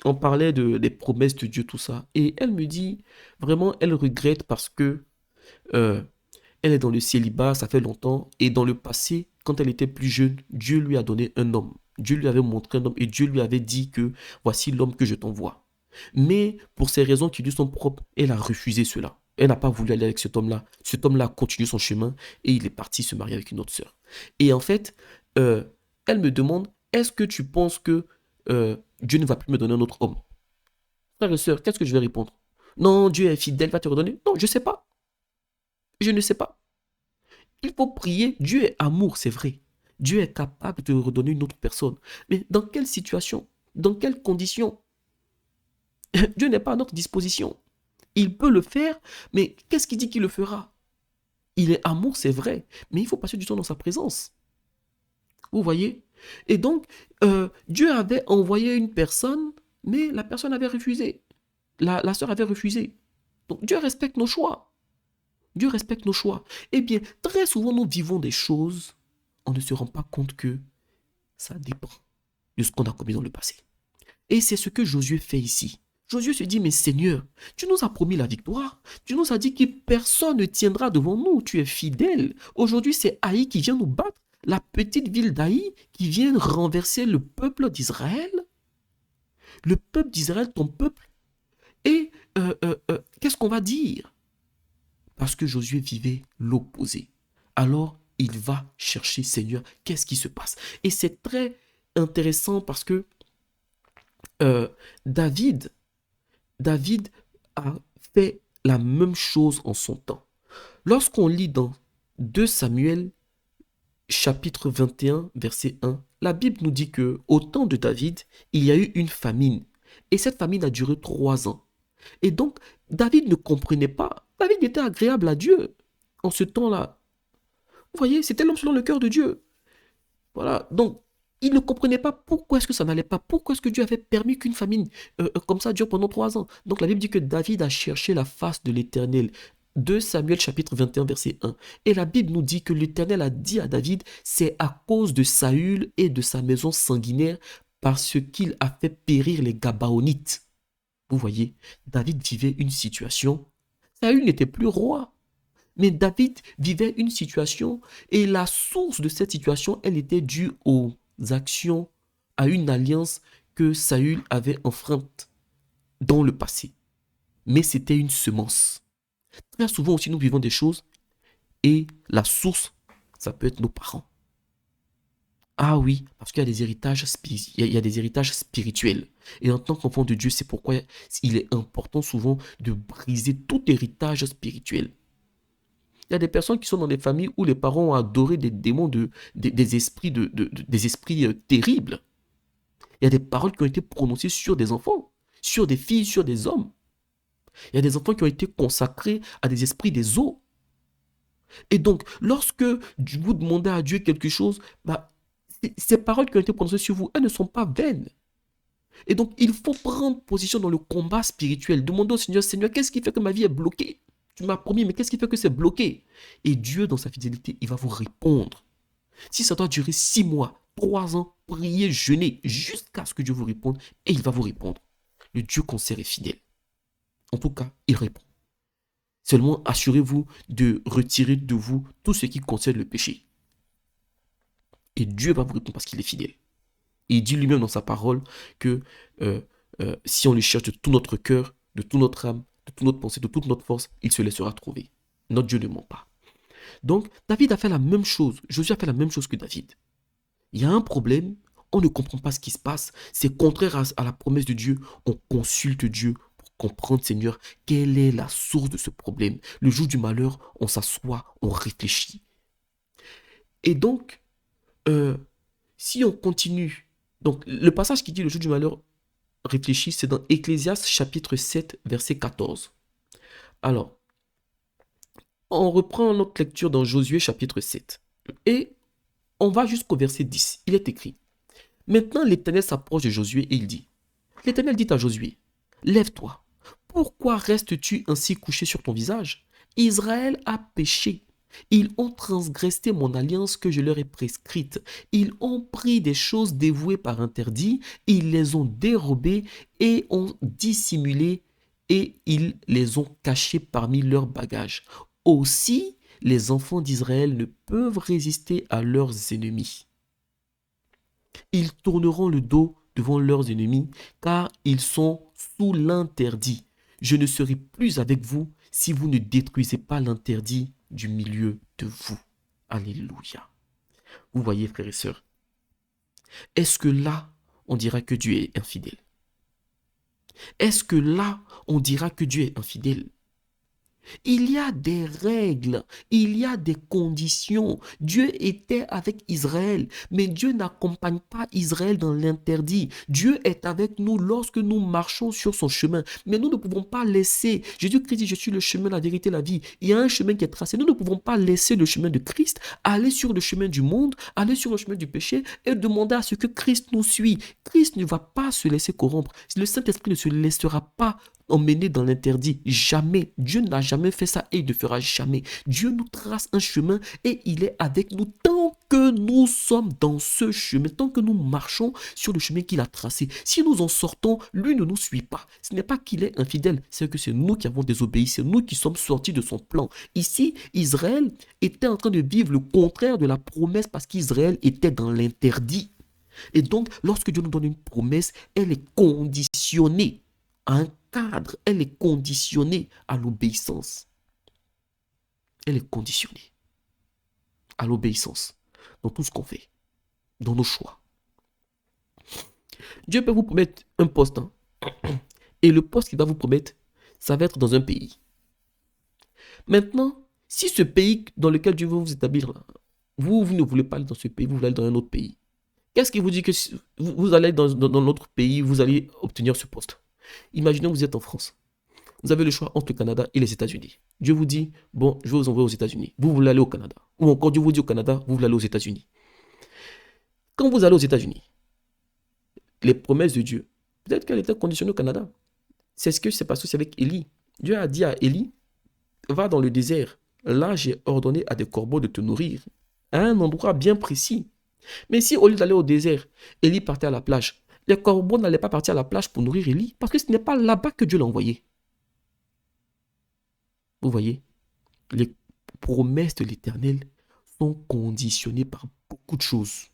on parlait des promesses de Dieu, tout ça. Et elle me dit, vraiment, elle regrette parce que euh, elle est dans le célibat, ça fait longtemps. Et dans le passé, quand elle était plus jeune, Dieu lui a donné un homme. Dieu lui avait montré un homme et Dieu lui avait dit que voici l'homme que je t'envoie. Mais pour ces raisons qui lui sont propres, elle a refusé cela. Elle n'a pas voulu aller avec cet homme-là. Cet homme-là a continué son chemin et il est parti se marier avec une autre sœur. Et en fait, euh, elle me demande, est-ce que tu penses que Dieu ne va plus me donner un autre homme? Frère et sœur, qu'est-ce que je vais répondre? Non, Dieu est fidèle, va te redonner. Non, je ne sais pas. Je ne sais pas. Il faut prier. Dieu est amour, c'est vrai. Dieu est capable de redonner une autre personne. Mais dans quelle situation? Dans quelles conditions? Dieu n'est pas à notre disposition. Il peut le faire, mais qu'est-ce qu'il dit qu'il le fera? Il est amour, c'est vrai, mais il faut passer du temps dans sa présence. Vous voyez? Et donc, Dieu avait envoyé une personne, mais la personne avait refusé. La sœur avait refusé. Donc, Dieu respecte nos choix. Dieu respecte nos choix. Eh bien, très souvent, nous vivons des choses, on ne se rend pas compte que ça dépend de ce qu'on a commis dans le passé. Et c'est ce que Josué fait ici. Josué se dit, mais Seigneur, tu nous as promis la victoire. Tu nous as dit que personne ne tiendra devant nous. Tu es fidèle. Aujourd'hui, c'est Haï qui vient nous battre. La petite ville d'Haï qui vient renverser le peuple d'Israël. Le peuple d'Israël, ton peuple. Et qu'est-ce qu'on va dire? Parce que Josué vivait l'opposé. Alors, il va chercher, Seigneur, qu'est-ce qui se passe? Et c'est très intéressant parce que David a fait la même chose en son temps. Lorsqu'on lit dans 2 Samuel, chapitre 21, verset 1, la Bible nous dit que au temps de David, il y a eu une famine. Et cette famine a duré 3 ans. Et donc, David ne comprenait pas. David était agréable à Dieu en ce temps-là. Vous voyez, c'était l'homme selon le cœur de Dieu. Voilà, donc, il ne comprenait pas pourquoi est-ce que ça n'allait pas, pourquoi est-ce que Dieu avait permis qu'une famine comme ça dure pendant 3 ans. Donc la Bible dit que David a cherché la face de l'Éternel. 2 Samuel chapitre 21 verset 1. Et la Bible nous dit que l'Éternel a dit à David, c'est à cause de Saül et de sa maison sanguinaire parce qu'il a fait périr les Gabaonites. Vous voyez, David vivait une situation, Saül n'était plus roi. Mais David vivait une situation et la source de cette situation, elle était due aux actions, à une alliance que Saül avait enfreinte dans le passé. Mais c'était une semence. Très souvent aussi, nous vivons des choses et la source, ça peut être nos parents. Ah oui, parce qu'il y a des héritages, il y a des héritages spirituels. Et en tant qu'enfant de Dieu, c'est pourquoi il est important souvent de briser tout héritage spirituel. Il y a des personnes qui sont dans des familles où les parents ont adoré des démons, des esprits, des esprits terribles. Il y a des paroles qui ont été prononcées sur des enfants, sur des filles, sur des hommes. Il y a des enfants qui ont été consacrés à des esprits des eaux. Et donc, lorsque vous demandez à Dieu quelque chose, ces paroles qui ont été prononcées sur vous, elles ne sont pas vaines. Et donc, il faut prendre position dans le combat spirituel. Demandez au Seigneur, Seigneur, qu'est-ce qui fait que ma vie est bloquée? Tu m'as promis, mais qu'est-ce qui fait que c'est bloqué? Et Dieu, dans sa fidélité, il va vous répondre. Si ça doit durer 6 mois, 3 ans, priez, jeûnez, jusqu'à ce que Dieu vous réponde, et il va vous répondre. Le Dieu qu'on sert est fidèle. En tout cas, il répond. Seulement, assurez-vous de retirer de vous tout ce qui concerne le péché. Et Dieu va vous répondre parce qu'il est fidèle. Et il dit lui-même dans sa parole que si on le cherche de tout notre cœur, de toute notre âme, de toute notre pensée, de toute notre force, il se laissera trouver. Notre Dieu ne ment pas. Donc, David a fait la même chose. Josué a fait la même chose que David. Il y a un problème, on ne comprend pas ce qui se passe. C'est contraire à la promesse de Dieu. On consulte Dieu pour comprendre, Seigneur, quelle est la source de ce problème. Le jour du malheur, on s'assoit, on réfléchit. Et donc, si on continue, donc le passage qui dit le jour du malheur, réfléchis, c'est dans Ecclésiaste chapitre 7, verset 14. Alors, on reprend notre lecture dans Josué chapitre 7. Et on va jusqu'au verset 10. Il est écrit. Maintenant l'Éternel s'approche de Josué et il dit. L'Éternel dit à Josué, lève-toi. Pourquoi restes-tu ainsi couché sur ton visage? Israël a péché. Ils ont transgressé mon alliance que je leur ai prescrite. Ils ont pris des choses dévouées par interdit, ils les ont dérobées et ont dissimulé et ils les ont cachées parmi leurs bagages. Aussi, les enfants d'Israël ne peuvent résister à leurs ennemis. Ils tourneront le dos devant leurs ennemis, car ils sont sous l'interdit. Je ne serai plus avec vous si vous ne détruisez pas l'interdit du milieu de vous. Alléluia. Vous voyez, frères et sœurs, est-ce que là, on dira que Dieu est infidèle? Est-ce que là, on dira que Dieu est infidèle? Il y a des règles, il y a des conditions. Dieu était avec Israël, mais Dieu n'accompagne pas Israël dans l'interdit. Dieu est avec nous lorsque nous marchons sur son chemin, mais nous ne pouvons pas laisser. Jésus-Christ dit, je suis le chemin, la vérité, la vie. Il y a un chemin qui est tracé. Nous ne pouvons pas laisser le chemin de Christ, aller sur le chemin du monde, aller sur le chemin du péché et demander à ce que Christ nous suive. Christ ne va pas se laisser corrompre. Le Saint-Esprit ne se laissera pas emmener dans l'interdit. Jamais. Dieu n'a jamais fait ça et il ne fera jamais. Dieu nous trace un chemin et il est avec nous tant que nous sommes dans ce chemin, tant que nous marchons sur le chemin qu'il a tracé. Si nous en sortons, lui ne nous suit pas. Ce n'est pas qu'il est infidèle, c'est que c'est nous qui avons désobéi, c'est nous qui sommes sortis de son plan. Ici, Israël était en train de vivre le contraire de la promesse parce qu'Israël était dans l'interdit. Et donc, lorsque Dieu nous donne une promesse, elle est conditionnée à un cadre, elle est conditionnée à l'obéissance. Elle est conditionnée à l'obéissance dans tout ce qu'on fait, dans nos choix. Dieu peut vous promettre un poste, hein, et le poste qu'il va vous promettre, ça va être dans un pays. Maintenant, si ce pays dans lequel Dieu veut vous établir, là, vous ne voulez pas aller dans ce pays, vous voulez aller dans un autre pays. Qu'est-ce qui vous dit que si vous allez dans notre pays, vous allez obtenir ce poste? Imaginons que vous êtes en France. Vous avez le choix entre le Canada et les États-Unis. Dieu vous dit, bon, je vais vous envoyer aux États-Unis. Vous voulez aller au Canada. Ou encore Dieu vous dit au Canada, vous voulez aller aux États-Unis. Quand vous allez aux États-Unis, les promesses de Dieu, peut-être qu'elles étaient conditionnées au Canada. C'est ce que c'est passé aussi avec Élie. Dieu a dit à Élie, va dans le désert. Là, j'ai ordonné à des corbeaux de te nourrir. À un endroit bien précis. Mais si au lieu d'aller au désert, Élie partait à la plage, les corbeaux n'allaient pas partir à la plage pour nourrir Élie, parce que ce n'est pas là-bas que Dieu l'a envoyé. Vous voyez, les promesses de l'Éternel sont conditionnées par beaucoup de choses.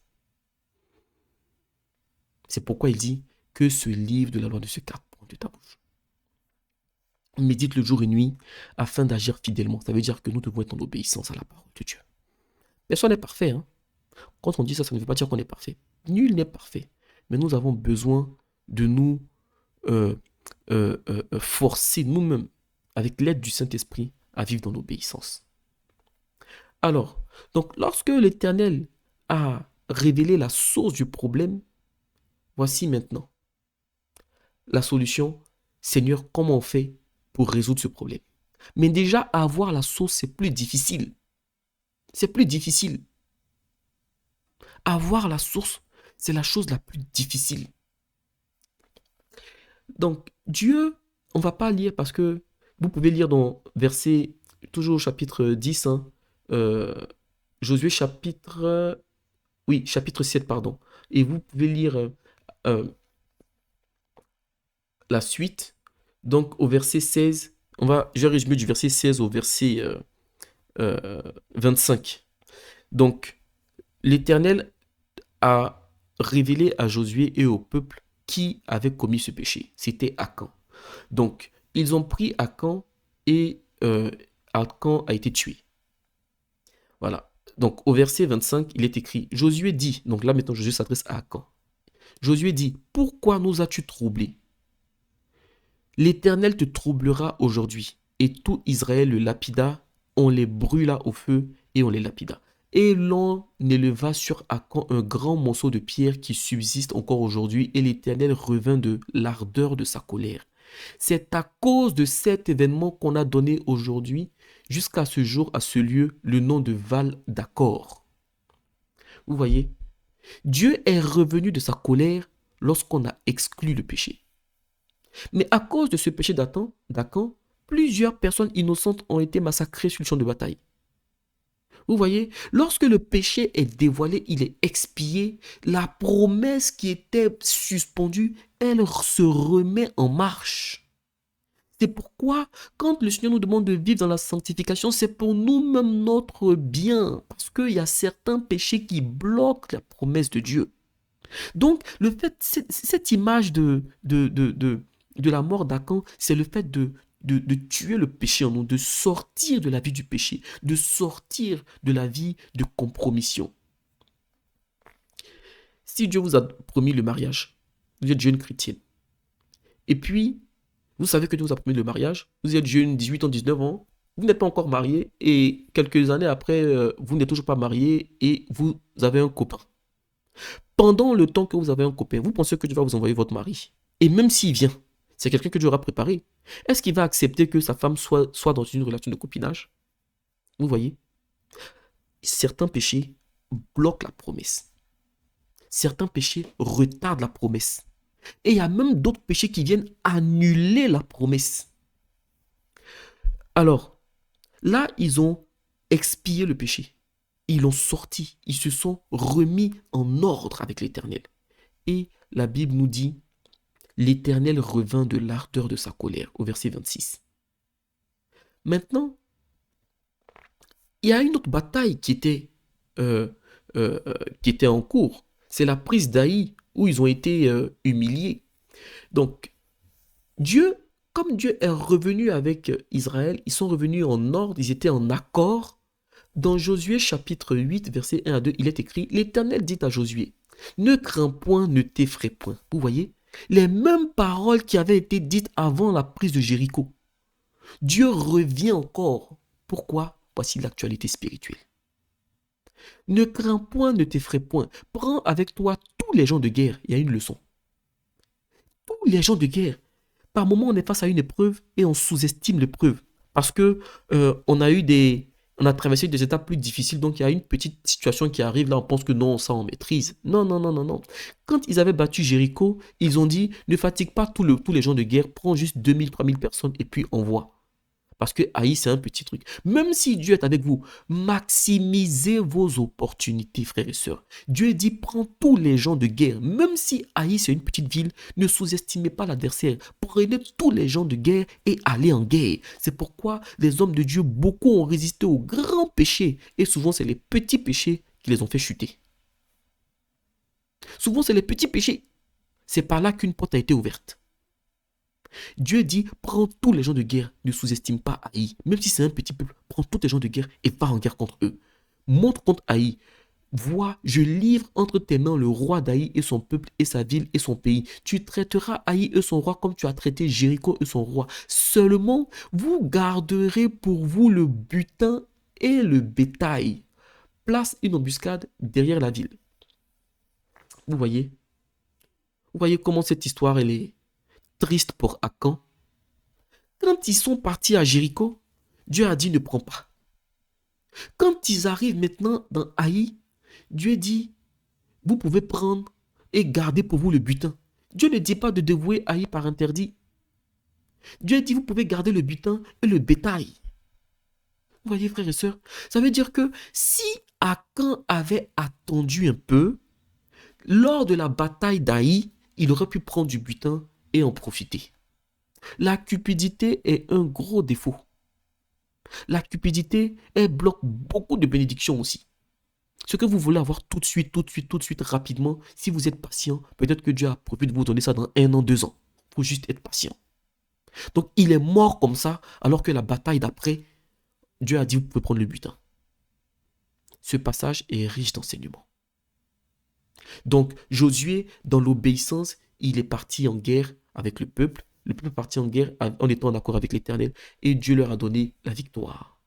C'est pourquoi il dit que ce livre de la loi ne se garde point de ta bouche. Médite le jour et nuit afin d'agir fidèlement. Ça veut dire que nous devons être en obéissance à la parole de Dieu. Personne n'est parfait. Hein? Quand on dit ça, ça ne veut pas dire qu'on est parfait. Nul n'est parfait. Mais nous avons besoin de nous forcer nous-mêmes, avec l'aide du Saint-Esprit, à vivre dans l'obéissance. Alors, donc lorsque l'Éternel a révélé la source du problème, voici maintenant la solution. Seigneur, comment on fait pour résoudre ce problème? Mais déjà, avoir la source, c'est plus difficile. C'est plus difficile. Avoir la source, c'est la chose la plus difficile. Donc, Dieu, on ne va pas lire parce que vous pouvez lire dans verset, toujours au chapitre 10, hein, Josué chapitre 7, pardon. Et vous pouvez lire la suite. Donc, au verset 16, je vais résumer du verset 16 au verset 25. Donc, l'Éternel a révélé à Josué et au peuple qui avait commis ce péché. C'était Akan. Donc, ils ont pris Akan et Akan a été tué. Voilà. Donc, au verset 25, il est écrit, Josué dit, donc là maintenant Josué s'adresse à Akan. Josué dit, pourquoi nous as-tu troublés? L'Éternel te troublera aujourd'hui, et tout Israël le lapida, on les brûla au feu et on les lapida. Et l'on éleva sur Akan un grand morceau de pierre qui subsiste encore aujourd'hui, et l'Éternel revint de l'ardeur de sa colère. C'est à cause de cet événement qu'on a donné aujourd'hui, jusqu'à ce jour, à ce lieu, le nom de Val d'Accord. Vous voyez, Dieu est revenu de sa colère lorsqu'on a exclu le péché. Mais à cause de ce péché d'Akan, plusieurs personnes innocentes ont été massacrées sur le champ de bataille. Vous voyez, lorsque le péché est dévoilé, il est expié, la promesse qui était suspendue, elle se remet en marche. C'est pourquoi, quand le Seigneur nous demande de vivre dans la sanctification, c'est pour nous-mêmes notre bien. Parce qu'il y a certains péchés qui bloquent la promesse de Dieu. Donc, le fait, cette image de la mort d'Akan, c'est le fait de tuer le péché en nous, de sortir de la vie du péché, de sortir de la vie de compromission. Si Dieu vous a promis le mariage, vous êtes jeune chrétienne, et puis, vous savez que Dieu vous a promis le mariage, vous êtes jeune, 18 ans, 19 ans, Vous n'êtes pas encore marié et quelques années après, vous n'êtes toujours pas marié et vous avez un copain. Pendant le temps que vous avez un copain, vous pensez que Dieu va vous envoyer votre mari. Et même s'il vient, c'est quelqu'un que Dieu aura préparé. Est-ce qu'il va accepter que sa femme soit dans une relation de copinage? Vous voyez, certains péchés bloquent la promesse. Certains péchés retardent la promesse. Et il y a même d'autres péchés qui viennent annuler la promesse. Alors, là, ils ont expié le péché. Ils l'ont sorti. Ils se sont remis en ordre avec l'Éternel. Et la Bible nous dit, l'Éternel revint de l'ardeur de sa colère, au verset 26. Maintenant, il y a une autre bataille qui était en cours. C'est la prise d'Haï, où ils ont été humiliés. Donc, comme Dieu est revenu avec Israël, ils sont revenus en ordre, ils étaient en accord. Dans Josué chapitre 8, verset 1 à 2, il est écrit, l'Éternel dit à Josué, ne crains point, ne t'effraie point. Vous voyez, les mêmes paroles qui avaient été dites avant la prise de Jéricho. Dieu revient encore. Pourquoi? Voici l'actualité spirituelle. Ne crains point, ne t'effraie point. Prends avec toi tous les gens de guerre. Il y a une leçon. Tous les gens de guerre. Par moment, on est face à une épreuve et on sous-estime l'épreuve. Parce que on a traversé des étapes plus difficiles, donc il y a une petite situation qui arrive, là on pense que non, ça on maîtrise. Non, non, non, non, non. Quand ils avaient battu Jéricho, ils ont dit, ne fatigue pas tous les gens de guerre, prends juste 2000, 3000 personnes et puis envoie. Parce que Haï, c'est un petit truc. Même si Dieu est avec vous, maximisez vos opportunités, frères et sœurs. Dieu dit, prends tous les gens de guerre. Même si Haï, c'est une petite ville, ne sous-estimez pas l'adversaire. Prenez tous les gens de guerre et allez en guerre. C'est pourquoi les hommes de Dieu, beaucoup ont résisté aux grands péchés. Et souvent, c'est les petits péchés qui les ont fait chuter. Souvent, c'est les petits péchés. C'est par là qu'une porte a été ouverte. Dieu dit, prends tous les gens de guerre, ne sous-estime pas Haï. Même si c'est un petit peuple, prends tous les gens de guerre et va en guerre contre eux. Montre contre Haï. Vois, je livre entre tes mains le roi d'Haï et son peuple et sa ville et son pays. Tu traiteras Haï et son roi comme tu as traité Jéricho et son roi. Seulement, vous garderez pour vous le butin et le bétail. Place une embuscade derrière la ville. Vous voyez? Vous voyez comment cette histoire, elle est triste pour Akan. Quand ils sont partis à Jéricho, Dieu a dit ne prends pas. Quand ils arrivent maintenant dans Haï, Dieu dit vous pouvez prendre et garder pour vous le butin. Dieu ne dit pas de dévouer Haï par interdit. Dieu dit vous pouvez garder le butin et le bétail. Vous voyez frères et sœurs, ça veut dire que si Akan avait attendu un peu, lors de la bataille d'Haï, il aurait pu prendre du butin et en profiter. La cupidité est un gros défaut. La cupidité, elle bloque beaucoup de bénédictions aussi. Ce que vous voulez avoir tout de suite, rapidement, si vous êtes patient, peut-être que Dieu a prévu de vous donner ça dans 1 an, 2 ans. Il faut juste être patient. Donc, il est mort comme ça, alors que la bataille d'après, Dieu a dit, vous pouvez prendre le butin. Ce passage est riche d'enseignements. Donc, Josué, dans l'obéissance, il est parti en guerre avec le peuple. Le peuple est parti en guerre en étant en accord avec l'Éternel et Dieu leur a donné la victoire.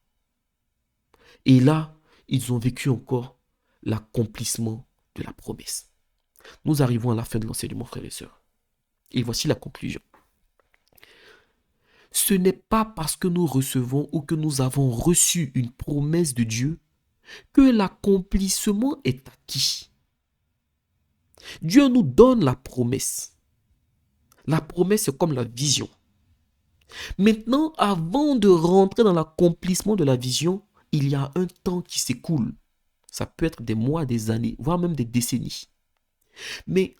Et là, ils ont vécu encore l'accomplissement de la promesse. Nous arrivons à la fin de l'enseignement, frères et sœurs. Et voici la conclusion. Ce n'est pas parce que nous recevons ou que nous avons reçu une promesse de Dieu que l'accomplissement est acquis. Dieu nous donne la promesse. La promesse est comme la vision. Maintenant, avant de rentrer dans l'accomplissement de la vision, il y a un temps qui s'écoule. Ça peut être des mois, des années, voire même des décennies. Mais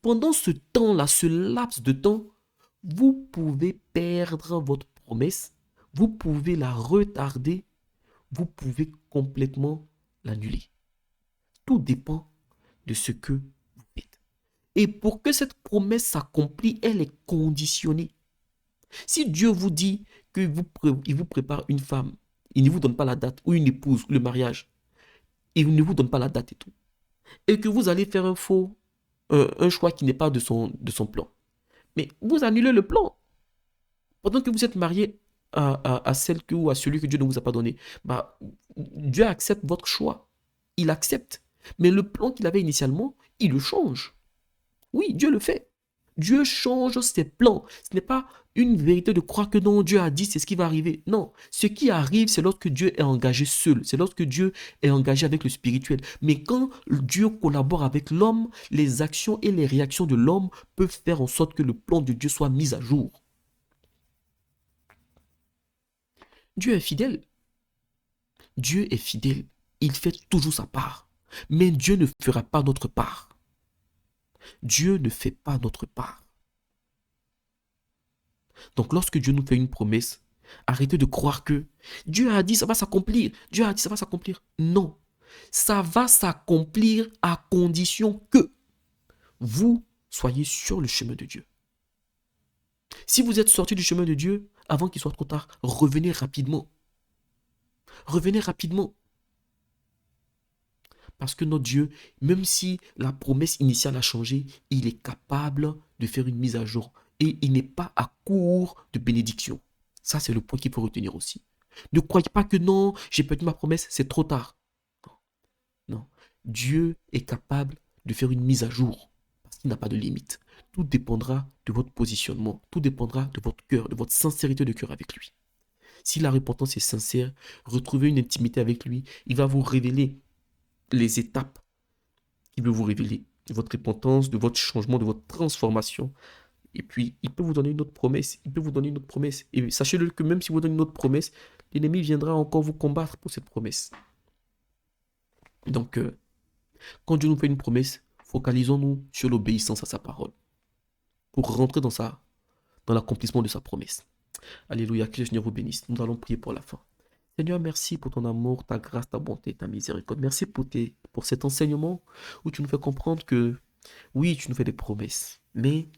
pendant ce temps-là, ce laps de temps, vous pouvez perdre votre promesse, vous pouvez la retarder, vous pouvez complètement l'annuler. Tout dépend de ce que vous faites. Et pour que cette promesse s'accomplisse, elle est conditionnée. Si Dieu vous dit qu'il vous prépare une femme, il ne vous donne pas la date, ou une épouse, ou le mariage, il ne vous donne pas la date et tout, et que vous allez faire un choix qui n'est pas de son plan, mais vous annulez le plan. Pendant que vous êtes marié, à celle que, ou à celui que Dieu ne vous a pas donné, bah, Dieu accepte votre choix. Il accepte. Mais le plan qu'il avait initialement, il le change. Oui, Dieu le fait. Dieu change ses plans. Ce n'est pas une vérité de croire que non, Dieu a dit, c'est ce qui va arriver. Non, ce qui arrive, c'est lorsque Dieu est engagé seul. C'est lorsque Dieu est engagé avec le spirituel. Mais quand Dieu collabore avec l'homme, les actions et les réactions de l'homme peuvent faire en sorte que le plan de Dieu soit mis à jour. Dieu est fidèle. Dieu est fidèle. Il fait toujours sa part. Mais Dieu ne fera pas notre part. Dieu ne fait pas notre part. Donc lorsque Dieu nous fait une promesse, arrêtez de croire que Dieu a dit ça va s'accomplir. Dieu a dit ça va s'accomplir. Non. Ça va s'accomplir à condition que vous soyez sur le chemin de Dieu. Si vous êtes sorti du chemin de Dieu, avant qu'il soit trop tard, revenez rapidement. Revenez rapidement. Parce que notre Dieu, même si la promesse initiale a changé, il est capable de faire une mise à jour. Et il n'est pas à court de bénédiction. Ça, c'est le point qu'il faut retenir aussi. Ne croyez pas que non, j'ai perdu ma promesse, c'est trop tard. Non, non. Dieu est capable de faire une mise à jour. Parce qu'il n'a pas de limite. Tout dépendra de votre positionnement. Tout dépendra de votre cœur, de votre sincérité de cœur avec lui. Si la repentance est sincère, retrouvez une intimité avec lui. Il va vous révéler les étapes qu'il veut vous révéler, de votre repentance, de votre changement, de votre transformation. Et puis, il peut vous donner une autre promesse. Il peut vous donner une autre promesse. Et sachez-le que même si vous donne une autre promesse, l'ennemi viendra encore vous combattre pour cette promesse. Donc, quand Dieu nous fait une promesse, focalisons-nous sur l'obéissance à sa parole pour rentrer dans l'accomplissement de sa promesse. Alléluia, que le Seigneur vous bénisse. Nous allons prier pour la fin. Seigneur, merci pour ton amour, ta grâce, ta bonté, ta miséricorde. Merci pour cet enseignement où tu nous fais comprendre que, oui, tu nous fais des promesses, mais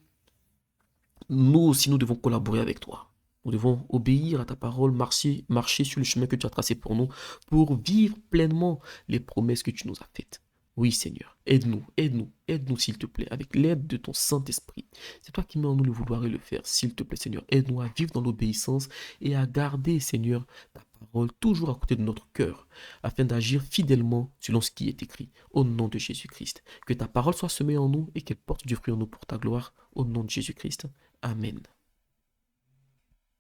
nous aussi, nous devons collaborer avec toi. Nous devons obéir à ta parole, marcher sur le chemin que tu as tracé pour nous, pour vivre pleinement les promesses que tu nous as faites. Oui, Seigneur, aide-nous, aide-nous, aide-nous, s'il te plaît, avec l'aide de ton Saint-Esprit. C'est toi qui mets en nous le vouloir et le faire, s'il te plaît, Seigneur. Aide-nous à vivre dans l'obéissance et à garder, Seigneur, ta parole toujours à côté de notre cœur, afin d'agir fidèlement selon ce qui est écrit, au nom de Jésus-Christ. Que ta parole soit semée en nous et qu'elle porte du fruit en nous pour ta gloire, au nom de Jésus-Christ. Amen.